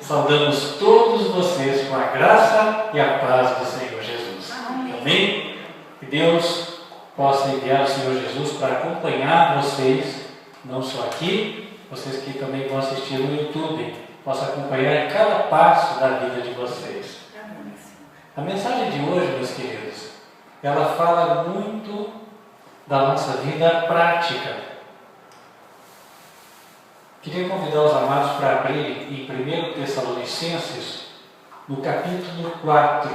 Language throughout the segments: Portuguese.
saudamos todos vocês com a graça e a paz do Senhor Jesus. Amém? Que Deus possa enviar o Senhor Jesus para acompanhar vocês, não só aqui, vocês que também vão assistir no YouTube, possa acompanhar em cada passo da vida de vocês. A mensagem de hoje, meus queridos, ela fala muito da nossa vida prática. Queria convidar os amados para abrir em 1 Tessalonicenses, no capítulo 4.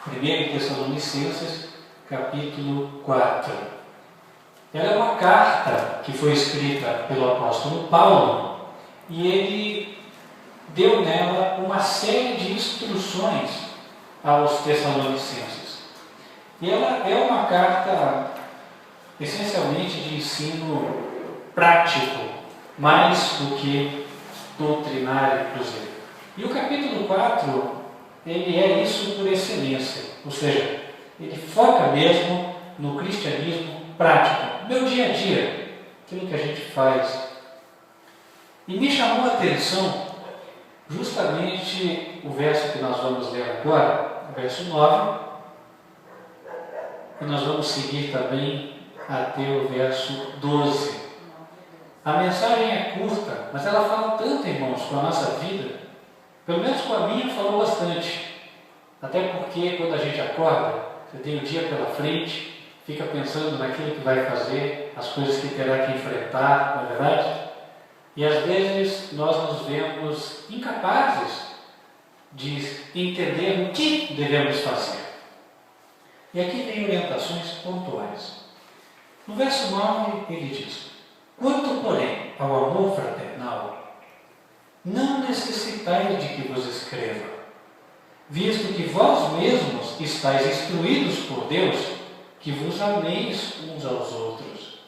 1 Tessalonicenses, capítulo 4. Ela é uma carta que foi escrita pelo apóstolo Paulo e ele deu nela uma série de instruções aos Tessalonicenses. E ela é uma carta essencialmente de ensino prático, mais do que doutrinário, inclusive. E o capítulo 4, ele é isso por excelência, ou seja, ele foca mesmo no cristianismo prático, meu dia a dia, aquilo que a gente faz. E me chamou a atenção justamente o verso que nós vamos ler agora, o verso 9, e nós vamos seguir também até o verso 12. A mensagem é curta, mas ela fala tanto, irmãos, com a nossa vida. Pelo menos com a minha falou bastante. Até porque quando a gente acorda, você tem o dia pela frente, fica pensando naquilo que vai fazer, as coisas que terá que enfrentar, não é verdade? E às vezes nós nos vemos incapazes de entender o que devemos fazer. E aqui vem orientações pontuais. No verso 9 ele diz: quanto, porém, ao amor fraternal, não necessitais de que vos escreva, visto que vós mesmos estáis instruídos por Deus, que vos ameis uns aos outros.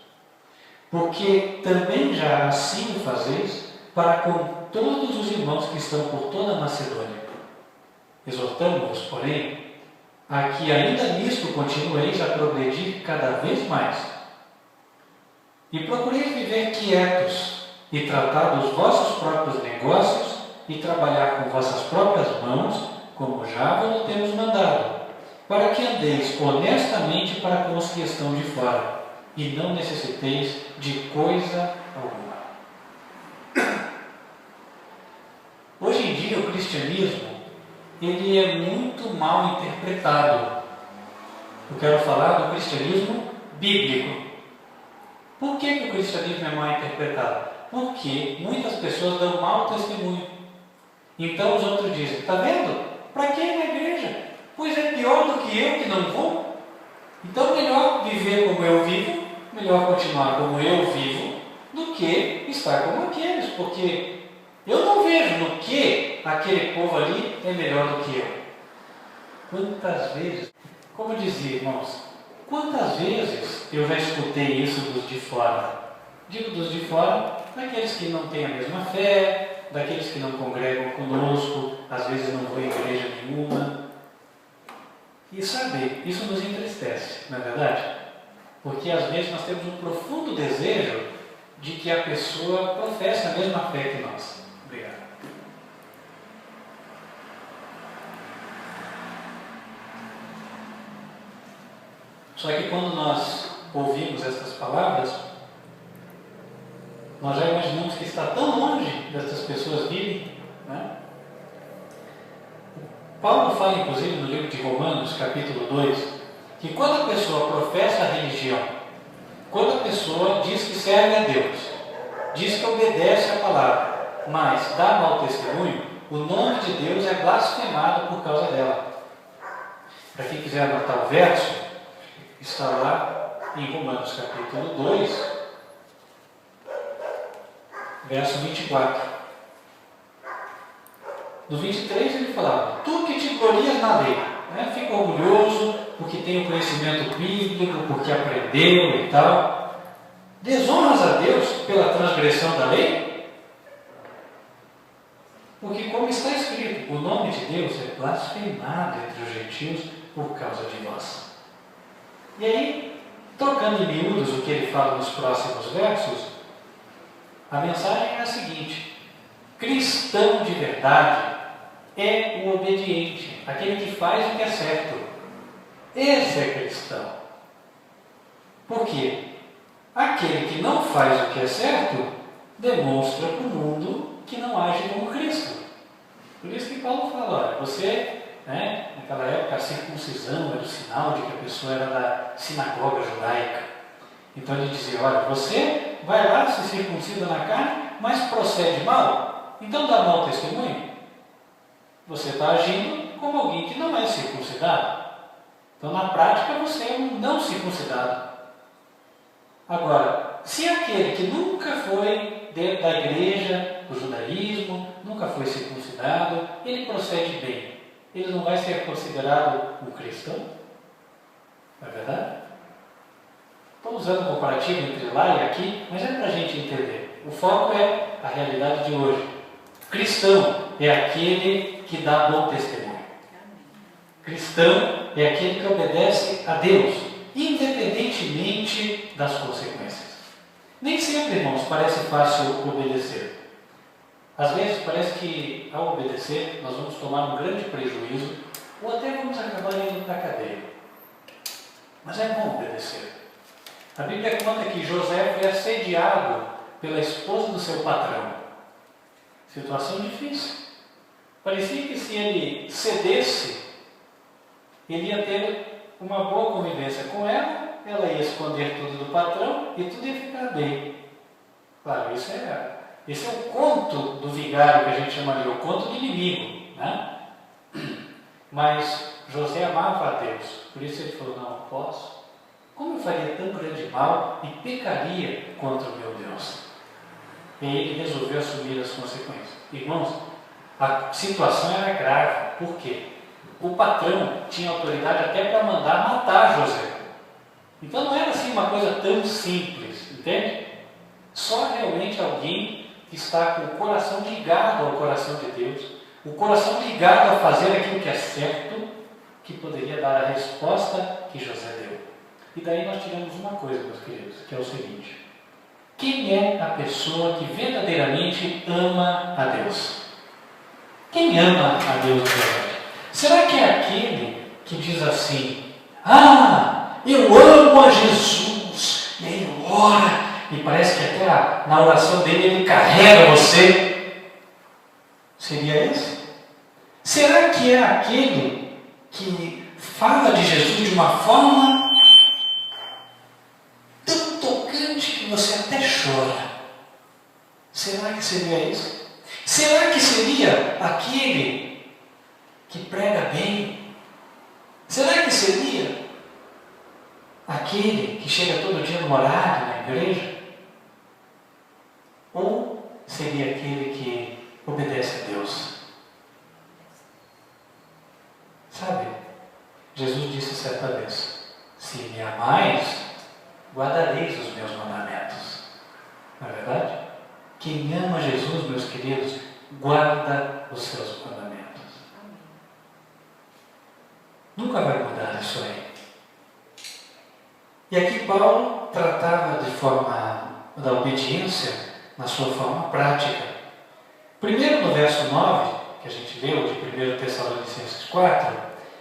Porque também já assim o fazeis para com todos os irmãos que estão por toda a Macedônia. Exortamo-vos, porém, a que ainda nisto continueis a progredir cada vez mais, e procureis viver quietos e tratar dos vossos próprios negócios e trabalhar com vossas próprias mãos, como já vos temos mandado, para que andeis honestamente para com os que estão de fora, e não necessiteis de coisa alguma. Hoje em dia o cristianismo, ele é muito mal interpretado. Eu quero falar do cristianismo bíblico. Por que o cristianismo é mal interpretado? Porque muitas pessoas dão mau testemunho. Então os outros dizem: está vendo? Para que ir na igreja? Pois é pior do que eu que não vou. Então melhor viver como eu vivo, melhor continuar como eu vivo, do que estar como aqueles. Porque eu não vejo no que aquele povo ali é melhor do que eu. Quantas vezes, como dizia, irmãos, quantas vezes eu já escutei isso dos de fora? Digo dos de fora, daqueles que não têm a mesma fé, daqueles que não congregam conosco, às vezes não vão em igreja nenhuma. E sabe, isso nos entristece, não é verdade? Porque às vezes nós temos um profundo desejo de que a pessoa professe a mesma fé que nós. Obrigado. Só que quando nós ouvimos essas palavras, nós já imaginamos que está tão longe dessas pessoas virem, né? Paulo fala, inclusive, no livro de Romanos, capítulo 2, que quando a pessoa professa a religião, quando a pessoa diz que serve a Deus, diz que obedece a palavra, mas dá mau testemunho, o nome de Deus é blasfemado por causa dela. Para quem quiser anotar o verso, está lá em Romanos capítulo 2, verso 24. No 23 ele falava: tu que te glorias na lei, né? Fica orgulhoso porque tem o conhecimento bíblico, porque aprendeu e tal, desonras a Deus pela transgressão da lei? Porque como está escrito, o nome de Deus é blasfemado entre os gentios por causa de vós. E aí, tocando em miúdos o que ele fala nos próximos versos, a mensagem é a seguinte: Cristão de verdade é o obediente, aquele que faz o que é certo. Esse é cristão. Por quê? Aquele que não faz o que é certo demonstra para o mundo que não age como Cristo. Por isso que Paulo fala, olha, você, naquela época a circuncisão era o sinal de que a pessoa era da sinagoga judaica. Então ele dizia, olha, você vai lá, se circuncida na carne, mas procede mal, então dá mau testemunho. Você está agindo como alguém que não é circuncidado. Então na prática você é um não circuncidado. Agora, se aquele que nunca foi dentro da igreja, do judaísmo, nunca foi circuncidado, ele procede bem, ele não vai ser considerado um cristão? Não é verdade? Estou usando um comparativo entre lá e aqui, mas é para a gente entender. O foco é a realidade de hoje. Cristão é aquele que dá bom testemunho. Cristão é aquele que obedece a Deus, independentemente das consequências. Nem sempre, irmãos, parece fácil obedecer. Às vezes parece que ao obedecer nós vamos tomar um grande prejuízo ou até vamos acabar indo para a cadeia. Mas é bom obedecer. A Bíblia conta que José foi assediado pela esposa do seu patrão. Situação difícil. Parecia que se ele cedesse, ele ia ter uma boa convivência com ela, ela ia esconder tudo do patrão e tudo ia ficar bem. Claro, esse é o conto do vigário que a gente chamaria, o conto do inimigo, né? Mas José amava a Deus, por isso ele falou, não posso. Como eu faria tão grande mal e pecaria contra o meu Deus? E aí ele resolveu assumir as consequências. Irmãos, a situação era grave. Por quê? O patrão tinha autoridade até para mandar matar José. Então não era assim uma coisa tão simples, entende? Só realmente alguém que está com o coração ligado ao coração de Deus, o coração ligado a fazer aquilo que é certo, que poderia dar a resposta que José deu. E daí nós tiramos uma coisa, meus queridos, que é o seguinte: quem é a pessoa que verdadeiramente ama a Deus? Quem ama a Deus de verdade? Será que é aquele que diz assim, eu amo a Jesus, e aí ele ora, e parece que até na oração dele ele carrega você? Seria esse? Será que é aquele que fala de Jesus de uma forma tão tocante que você até chora? Será que seria isso? Será que seria aquele que prega bem? Será que seria aquele que chega todo dia no horário na igreja? Ou seria aquele que obedece a Deus? Sabe, Jesus disse certa vez, se me amais, guardareis os meus mandamentos. Não é verdade? Quem ama Jesus, meus queridos, guarda os seus mandamentos. Nunca vai mudar isso aí. E aqui Paulo tratava de forma da obediência na sua forma prática. Primeiro no verso 9, que a gente leu de 1 Tessalonicenses 4,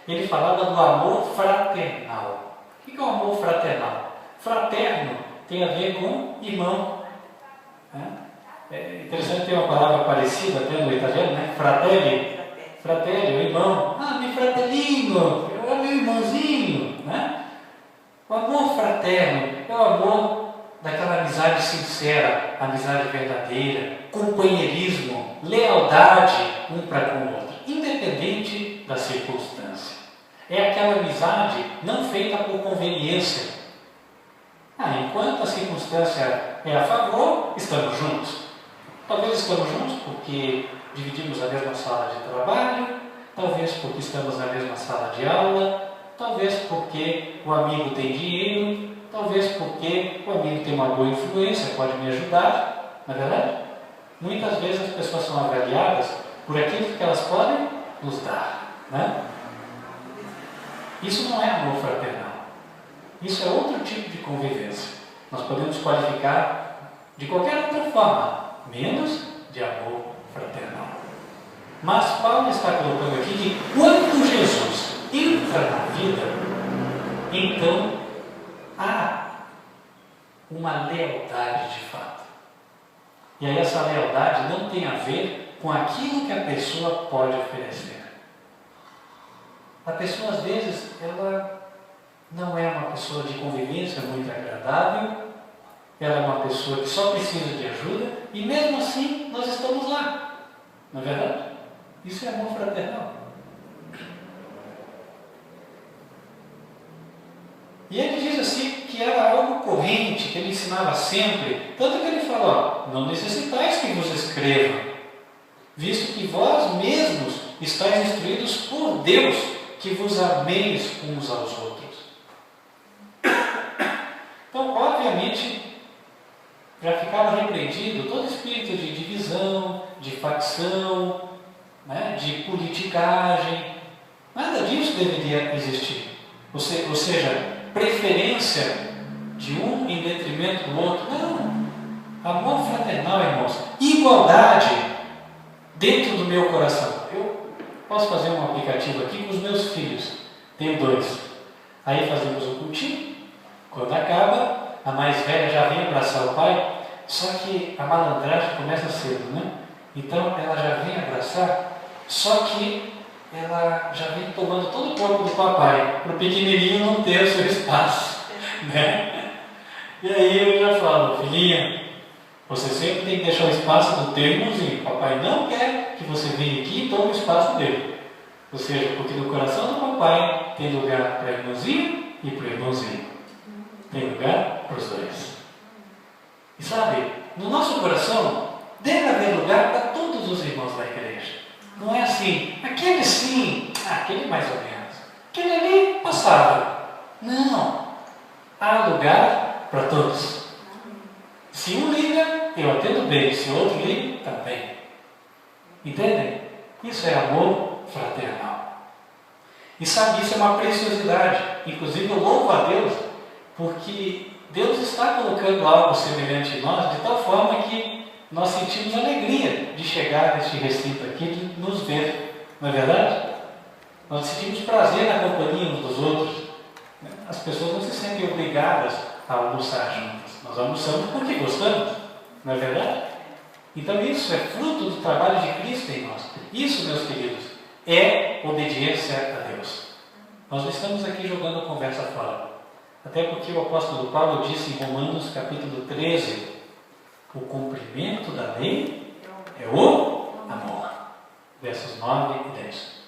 ele falava do amor fraternal. O que é o amor fraternal? Fraterno tem a ver com irmão. É interessante ter uma palavra parecida até no italiano, né? Fratelli. Fratelli, irmão. Mi fratellino, é meu irmãozinho, né? O amor fraterno é o amor daquela amizade sincera, amizade verdadeira, companheirismo, lealdade um para com o outro, independente da circunstância. É aquela amizade não feita por conveniência. Enquanto a circunstância é a favor, estamos juntos. Talvez estamos juntos porque dividimos a mesma sala de trabalho, talvez porque estamos na mesma sala de aula, talvez porque o amigo tem dinheiro, talvez porque o amigo tem uma boa influência, pode me ajudar, não é verdade? Muitas vezes as pessoas são avaliadas por aquilo que elas podem nos dar, né? Isso não é amor fraternal. Isso é outro tipo de convivência. Nós podemos qualificar de qualquer outra forma, menos de amor fraternal. Mas Paulo está colocando aqui que quando Jesus entra na vida, então há uma lealdade de fato. E aí essa lealdade não tem a ver com aquilo que a pessoa pode oferecer. A pessoa às vezes, ela não é uma pessoa de convivência muito agradável, ela é uma pessoa que só precisa de ajuda, e mesmo assim nós estamos lá. Não é verdade? Isso é amor fraternal. E ele diz assim que era algo corrente, que ele ensinava sempre, tanto que ele fala, ó, não necessitais que vos escreva, visto que vós mesmos estáis instruídos por Deus, que vos ameis uns aos outros. Então, obviamente, já ficava repreendido todo espírito de divisão, de facção, né, de politicagem. Nada disso deveria existir. Ou seja, preferência de um em detrimento do outro. Não. Amor fraternal, irmãos. Igualdade dentro do meu coração. Eu posso fazer um aplicativo aqui com os meus filhos. Tenho 2. Aí fazemos o cultinho. Quando acaba, a mais velha já vem abraçar o pai. Só que a malandragem começa cedo, né? Então ela já vem abraçar, só que ela já vem tomando todo o corpo do papai, para o pequenininho não ter o seu espaço, né? E aí eu já falo, filhinha, você sempre tem que deixar o espaço do teu irmãozinho. Papai não quer que você venha aqui e tome o espaço dele. Ou seja, porque no coração do papai tem lugar para a irmãzinha e para o irmãozinho. Tem lugar para os dois. E sabe, no nosso coração deve haver lugar para todos os irmãos da igreja. Não é assim, aquele sim, aquele mais ou menos, aquele ali passava. Não, há lugar para todos. Se um liga, eu atendo bem, se o outro liga, também. Entendem? Isso é amor fraternal. E sabe, isso é uma preciosidade. Inclusive eu louvo a Deus, porque Deus está colocando algo semelhante em nós, de tal forma que nós sentimos alegria de chegar neste recinto aqui, de nos ver. Não é verdade? Nós sentimos prazer na companhia uns dos outros. As pessoas não se sentem obrigadas a almoçar juntas. Nós almoçamos porque gostamos. Não é verdade? Então isso é fruto do trabalho de Cristo em nós. Isso, meus queridos, é obediência a Deus. Nós não estamos aqui jogando conversa fora. Até porque o apóstolo Paulo disse em Romanos capítulo 13, o cumprimento da lei é o amor. Versos 9 e 10.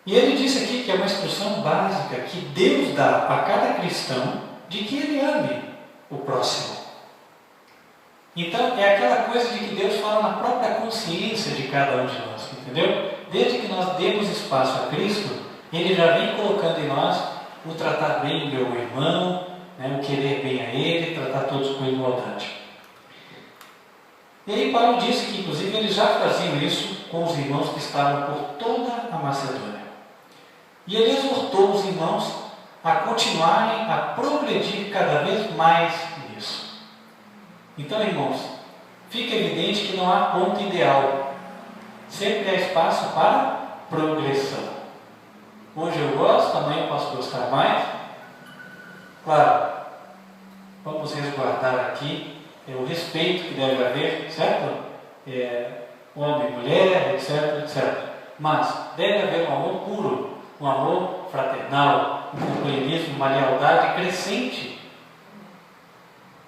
E ele disse aqui que é uma instrução básica que Deus dá a cada cristão de que ele ame o próximo. Então é aquela coisa de que Deus fala na própria consciência de cada um de nós, entendeu? Desde que nós demos espaço a Cristo, Ele já vem colocando em nós o tratar bem o meu irmão, né, o querer bem a ele, tratar todos com igualdade. E aí Paulo disse que inclusive eles já faziam isso com os irmãos que estavam por toda a Macedônia. E ele exortou os irmãos a continuarem a progredir cada vez mais nisso. Então, irmãos, fica evidente que não há ponto ideal. Sempre há espaço para progressão. Hoje eu gosto, amanhã eu posso gostar mais. Claro, vamos resguardar aqui o respeito que deve haver, certo? Homem, mulher, etc, etc. Mas deve haver um amor puro, um amor fraternal, um companheirismo, uma lealdade crescente.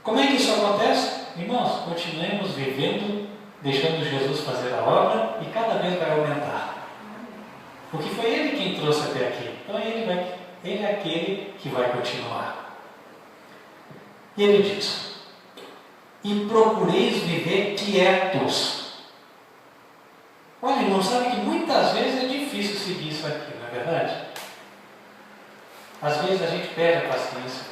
Como é que isso acontece? Irmãos, continuemos vivendo, deixando Jesus fazer a obra e cada vez vai aumentar. Porque foi Ele quem trouxe até aqui. Então Ele é aquele que vai continuar. E Ele diz: e procureis viver quietos. Olha, irmão, sabe que muitas vezes é difícil seguir isso aqui, não é verdade? Às vezes a gente perde a paciência.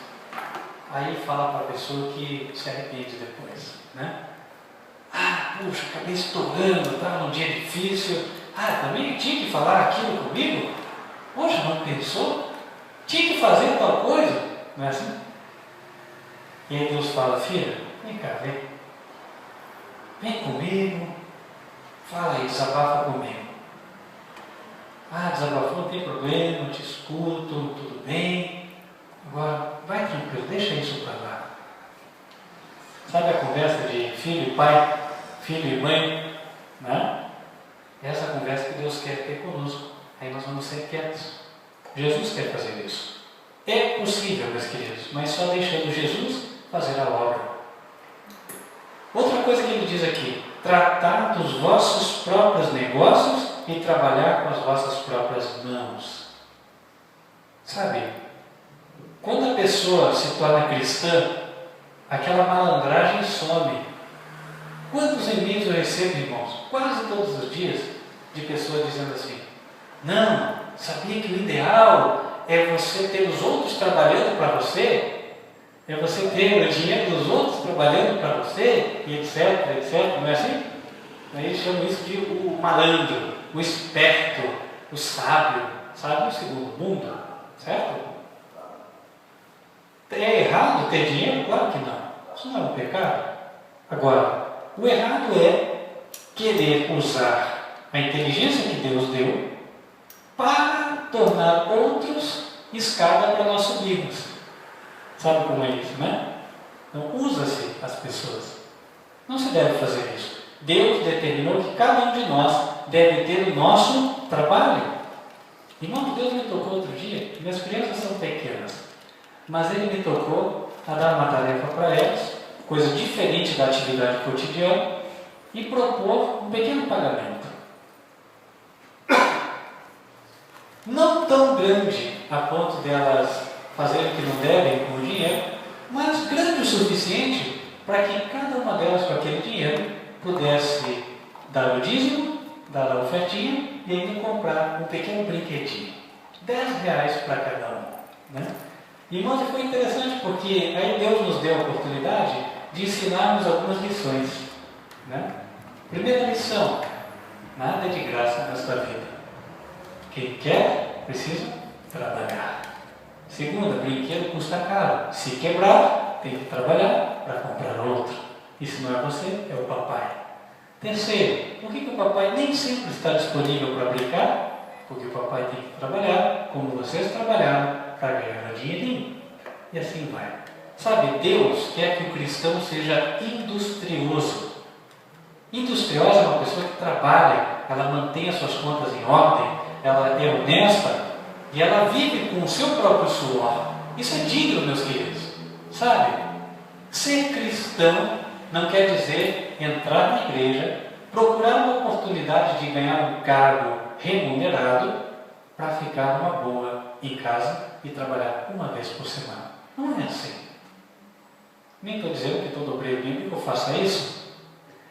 Aí fala para a pessoa que se arrepende depois, né? Puxa, acabei estourando, estava num dia difícil. Também tinha que falar aquilo comigo? Poxa, não pensou? Tinha que fazer tal coisa? Não é assim? E aí Deus fala: filha, vem cá, vem. Vem comigo, fala aí, desabafa comigo. Ah, desabafou, não tem problema, eu te escuto, tudo bem. Agora, vai tranquilo, deixa isso para lá. Sabe a conversa de filho e pai, filho e mãe? Né? É essa conversa que Deus quer ter conosco. Aí nós vamos ser quietos. Jesus quer fazer isso. É possível, meus queridos, mas só deixando Jesus fazer a obra. Outra coisa que ele diz aqui: tratar dos vossos próprios negócios e trabalhar com as vossas próprias mãos. Sabe, quando a pessoa se torna cristã, aquela malandragem some. Quantos e-mails eu recebo, irmãos, quase todos os dias, de pessoas dizendo assim: não, sabia que o ideal é você ter os outros trabalhando para você? É você ter o dinheiro dos outros trabalhando para você? E etc, etc, não é assim? Aí eles chamam isso de o malandro, o esperto, o sábio, sábio segundo o mundo, certo? É errado ter dinheiro? Claro que não. Isso não é um pecado. Agora, o errado é querer usar a inteligência que Deus deu para tornar outros escada para nós subirmos. Sabe como é isso, né? Então, usa-se as pessoas. Não se deve fazer isso. Deus determinou que cada um de nós deve ter o nosso trabalho. Irmão, Deus me tocou outro dia, minhas crianças são pequenas, mas Ele me tocou a dar uma tarefa para elas, coisa diferente da atividade cotidiana, e propor um pequeno pagamento. Não tão grande a ponto delas fazerem o que não devem com o dinheiro, mas grande o suficiente para que cada uma delas com aquele dinheiro pudesse dar o dízimo, dar a ofertinha e ainda comprar um pequeno brinquedinho. R$10 para cada um. Né? Irmãos, foi interessante porque aí Deus nos deu a oportunidade de ensinarmos algumas lições. Né? Primeira lição: nada é de graça nesta vida. Quem quer, precisa trabalhar. Segunda, brinquedo custa caro. Se quebrar, tem que trabalhar para comprar outro. E se não é você, é o papai. Terceiro, por que o papai nem sempre está disponível para brincar? Porque o papai tem que trabalhar, como vocês trabalharam, para ganhar dinheirinho. E assim vai. Sabe, Deus quer que o cristão seja industrioso. Industriosa é uma pessoa que trabalha, ela mantém as suas contas em ordem, ela é honesta e ela vive com o seu próprio suor. Isso é digno, meus queridos. Sabe, ser cristão não quer dizer entrar na igreja, procurar uma oportunidade de ganhar um cargo remunerado para ficar numa boa em casa e trabalhar uma vez por semana. Não é assim. Nem estou dizendo que todo obreiro bíblico faça isso,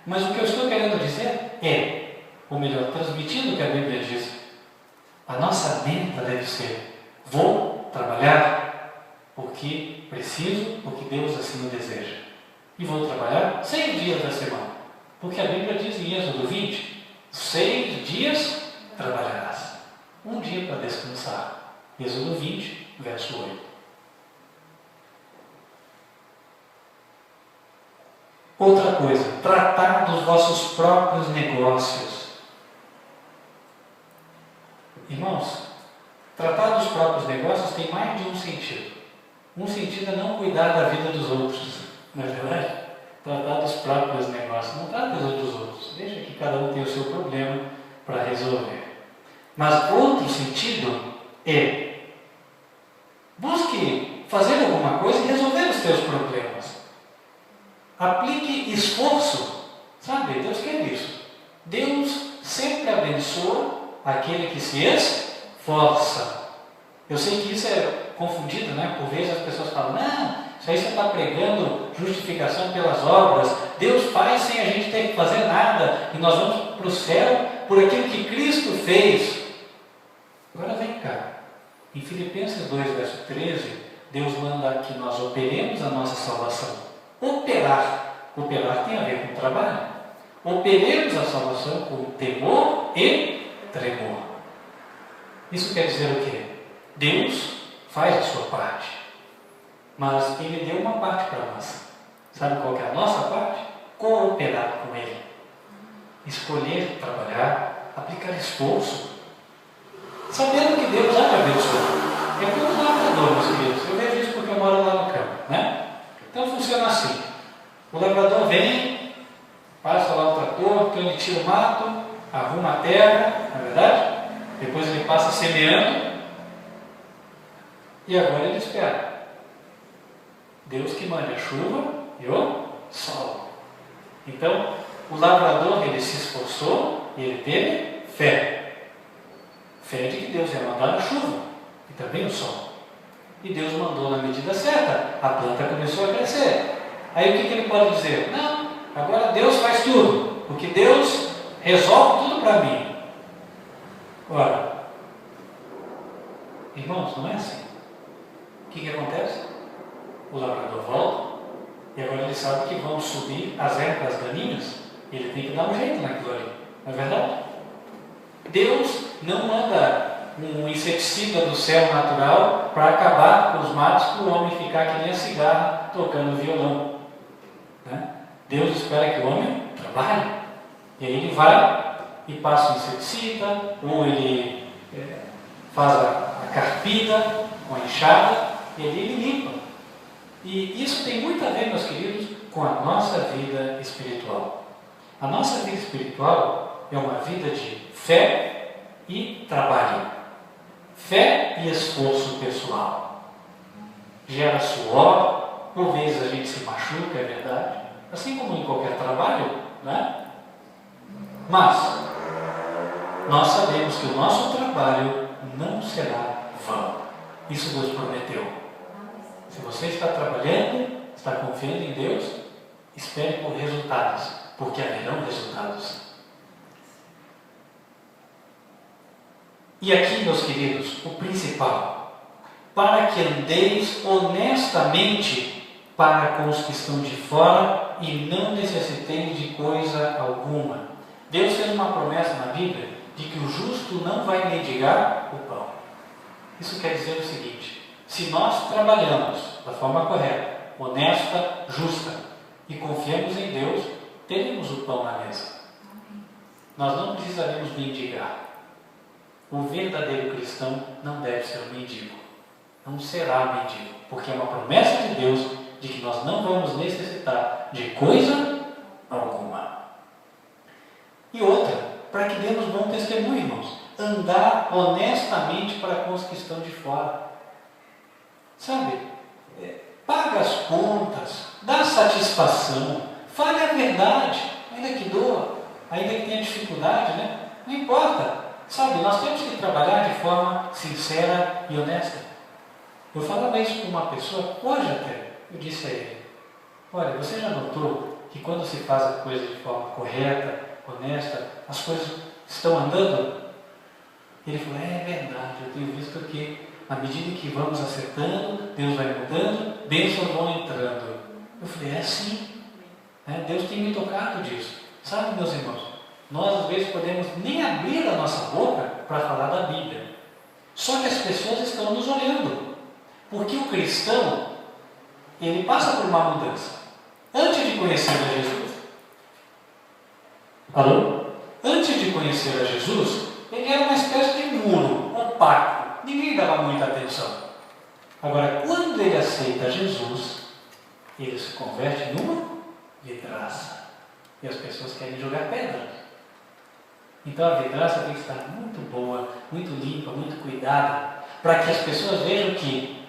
mas o que eu estou querendo dizer é, ou melhor, transmitindo o que a Bíblia diz, a nossa meta deve ser: vou trabalhar porque preciso, porque Deus assim o deseja. E vou trabalhar 6 dias da semana. Porque a Bíblia diz em Êxodo 20, 6 dias trabalharás. Um dia para descansar. Êxodo 20, verso 8. Outra coisa, tratar dos vossos próprios negócios. Irmãos, tratar dos próprios negócios tem mais de um sentido. Um sentido é não cuidar da vida dos outros, não é verdade? Tratar dos próprios negócios, não trata dos outros. Deixa que cada um tenha o seu problema para resolver. Mas outro sentido é: busque fazer alguma coisa e resolver os teus problemas. Aplique esforço. Sabe, Deus quer isso. Deus sempre abençoa aquele que se esforça. Eu sei que isso é confundido, né? Por vezes as pessoas falam: não, isso aí você está pregando justificação pelas obras. Deus faz sem a gente ter que fazer nada e nós vamos para o céu por aquilo que Cristo fez. Agora vem cá. Em Filipenses 2, verso 13, Deus manda que nós operemos a nossa salvação. Operar. Operar tem a ver com trabalho. Operemos a salvação com temor e tremor. Isso quer dizer o quê? Deus faz a sua parte, mas Ele deu uma parte para nós. Sabe qual que é a nossa parte? Cooperar com Ele. escolher trabalhar, aplicar esforço, sabendo que Deus há de abençoar. É como um lavrador, meus queridos. Eu vejo isso porque eu moro lá no campo, né? Então funciona assim. O lavrador vem, passa lá o trator, então ele tira o mato, arruma a terra, não é verdade? Depois ele passa semeando e agora ele espera. Deus que manda a chuva e o sol. Então, o lavrador, ele se esforçou e ele teve fé. Fé de que Deus ia mandar a chuva e também o sol. E Deus mandou na medida certa, a planta começou a crescer. Aí o que ele pode dizer? Não, agora Deus faz tudo, porque Deus resolve tudo para mim. Ora, irmãos, não é assim. O que acontece? O lavrador volta e agora ele sabe que vão subir as ervas daninhas e ele tem que dar um jeito naquilo ali, não é verdade? Deus não manda um inseticida do céu natural para acabar com os matos para o homem ficar que nem a cigarra tocando violão, né? Deus espera que o homem trabalhe e aí ele vai e passa o inseticida ou ele faz a carpida com a enxada e ali ele limpa. E isso tem muito a ver, meus queridos, com a nossa vida espiritual. A nossa vida espiritual é uma vida de fé e trabalho. Fé e esforço pessoal. Gera suor, por vezes a gente se machuca, é verdade, assim como em qualquer trabalho, né? Mas nós sabemos que o nosso trabalho não será vão. Isso Deus prometeu. Se você está trabalhando, está confiando em Deus, espere por resultados, porque haverão resultados. E aqui, meus queridos, o principal, para que andeis honestamente para com os que estão de fora e não necessiteis de coisa alguma. Deus fez uma promessa na Bíblia de que o justo não vai mendigar o pão. Isso quer dizer o seguinte: se nós trabalhamos da forma correta, honesta, justa e confiamos em Deus, teremos o pão na mesa. Nós não precisaremos mendigar. O verdadeiro cristão não deve ser um mendigo. Não será mendigo, porque é uma promessa de Deus de que nós não vamos necessitar de coisa alguma. E outra, para que demos bom testemunho, irmãos, andar honestamente para com os que estão de fora. Sabe, paga as contas, dá satisfação, fale a verdade, ainda que doa, ainda que tenha dificuldade, né? Não importa. Sabe, nós temos que trabalhar de forma sincera e honesta. Eu falava isso com uma pessoa, hoje até, eu disse a ele: olha, você já notou que quando se faz a coisa de forma correta, honesta, as coisas estão andando? Ele falou: é verdade, eu tenho visto que à medida que vamos acertando, Deus vai mudando, bênçãos vão entrando. Eu falei: é assim, Deus tem me tocado disso. Sabe, meus irmãos, nós às vezes podemos nem abrir a nossa boca para falar da Bíblia, só que as pessoas estão nos olhando, porque o cristão, ele passa por uma mudança. Antes de conhecer a Jesus, antes de conhecer a Jesus, ele era uma espécie de muro opaco, ninguém dava muita atenção. Agora, quando ele aceita Jesus, ele se converte numa vidraça, e as pessoas querem jogar pedras. Então a vidraça tem que estar muito boa, muito limpa, muito cuidada, para que as pessoas vejam que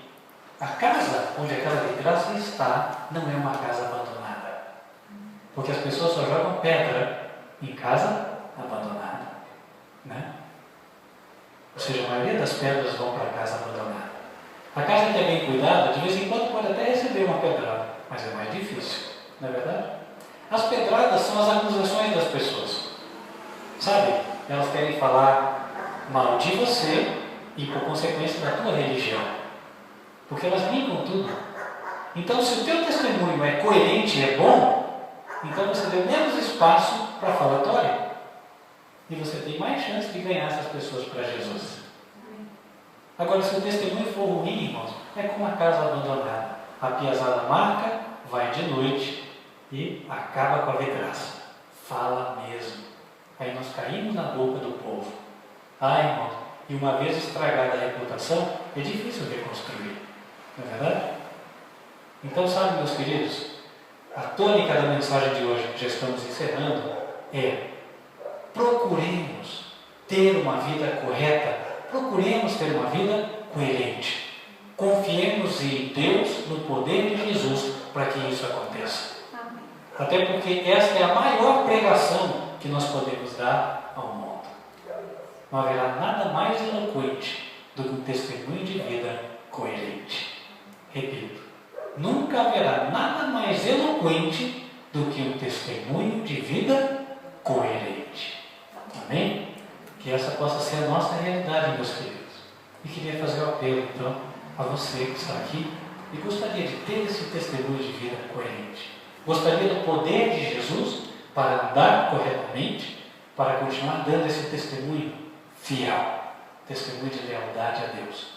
a casa onde aquela vidraça está não é uma casa abandonada. Porque as pessoas só jogam pedra em casa abandonada, né? Ou seja, a maioria das pedras vão para a casa abandonada. A casa que é bem cuidada, de vez em quando pode até receber uma pedrada, mas é mais difícil, não é verdade? As pedradas são as acusações das pessoas. Sabe, elas querem falar mal de você e por consequência da tua religião, porque elas limpam tudo. Então, se o teu testemunho é coerente e é bom, então você deu menos espaço para falatório e você tem mais chance de ganhar essas pessoas para Jesus. Agora, se o testemunho for ruim, irmãos, é como uma casa abandonada. A piazada marca, vai de noite e acaba com a vidraça. Fala mesmo. Aí nós caímos na boca do povo. Ai, irmão, e uma vez estragada a reputação, é difícil reconstruir. Não é verdade? Então, sabe, meus queridos, a tônica da mensagem de hoje, que já estamos encerrando, é: procuremos ter uma vida correta, procuremos ter uma vida coerente. Confiemos em Deus, no poder de Jesus, para que isso aconteça. Até porque esta é a maior pregação que nós podemos dar ao mundo. Não haverá nada mais eloquente do que um testemunho de vida coerente. Repito, nunca haverá nada mais eloquente do que um testemunho de vida coerente. Amém? Que essa possa ser a nossa realidade, meus queridos. E queria fazer o apelo, então, a você que está aqui e gostaria de ter esse testemunho de vida coerente. Gostaria do poder de Jesus para andar corretamente, para continuar dando esse testemunho fiel, testemunho de lealdade a Deus.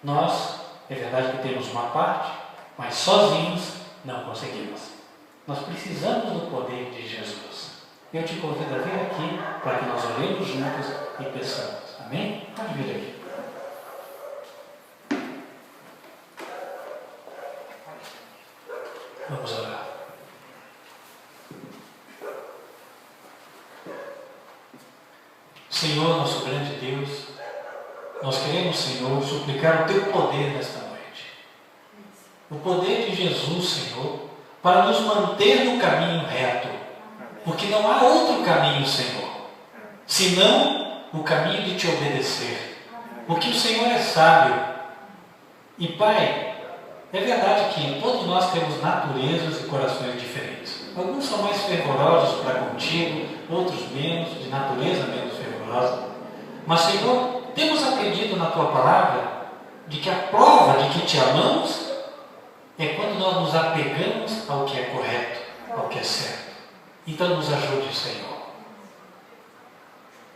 Nós, é verdade que temos uma parte, mas sozinhos não conseguimos. Nós precisamos do poder de Jesus. Eu te convido a vir aqui para que nós oremos juntos e peçamos. Amém? Pode vir aqui. Vamos orar. Senhor, nosso grande Deus, nós queremos, Senhor, suplicar o Teu poder nesta noite. O poder de Jesus, Senhor, para nos manter no caminho reto. Porque não há outro caminho, Senhor, senão o caminho de Te obedecer. Porque o Senhor é sábio. E, Pai, é verdade que todos nós temos naturezas e corações diferentes. Alguns são mais fervorosos para contigo, outros menos, de natureza menos fervorosa. Mas, Senhor, temos aprendido na Tua palavra de que a prova de que Te amamos é quando nós nos apegamos ao que é correto, ao que é certo. Então nos ajude, Senhor.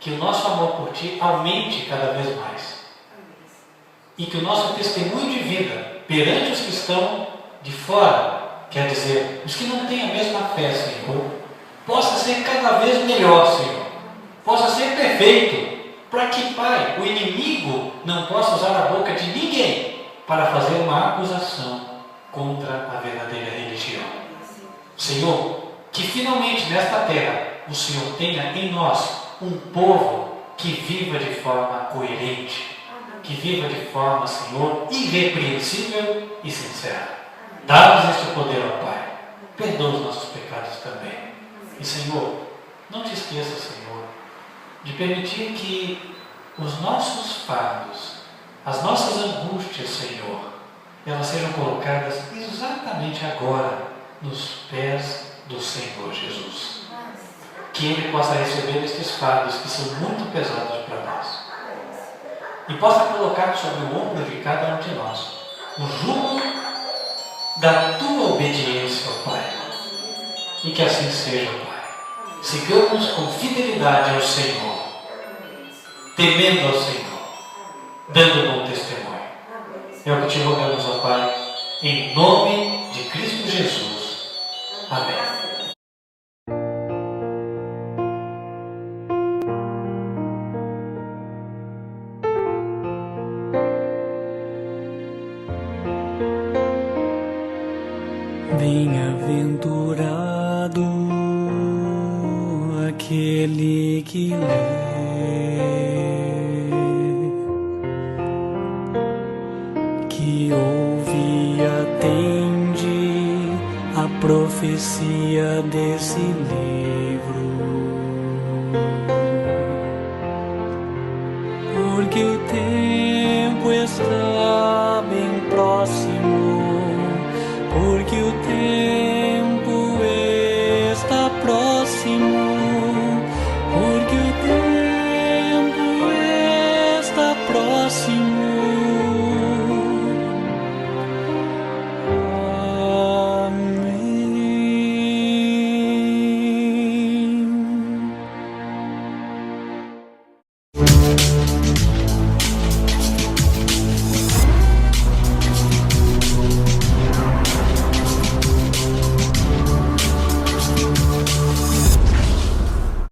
Que o nosso amor por Ti aumente cada vez mais. E que o nosso testemunho de vida perante os que estão de fora, quer dizer, os que não têm a mesma fé, Senhor, possa ser cada vez melhor, Senhor. Possa ser perfeito, para que, Pai, o inimigo não possa usar a boca de ninguém para fazer uma acusação contra a verdadeira religião. Senhor, que finalmente nesta terra o Senhor tenha em nós um povo que viva de forma coerente, que viva de forma, Senhor, irrepreensível e sincera. Dá-nos este poder, ó Pai. Perdoa os nossos pecados também. E, Senhor, não te esqueça, Senhor, de permitir que os nossos fardos, as nossas angústias, Senhor, elas sejam colocadas exatamente agora nos pés do Senhor Jesus. Que Ele possa receber estes fardos que são muito pesados para nós. E possa colocar sobre o ombro de cada um de nós o jugo da Tua obediência, ó Pai. E que assim seja, ó Pai. Sigamos com fidelidade ao Senhor, temendo ao Senhor, dando bom testemunho. É o que te rogamos, ó Pai, em nome de Cristo Jesus. Amém. Bem-aventurado aquele que lê, que ouve e atende a profecia desse livro, porque o tempo está bem próximo. Porque o tempo está próximo, porque o tempo está próximo. Amém.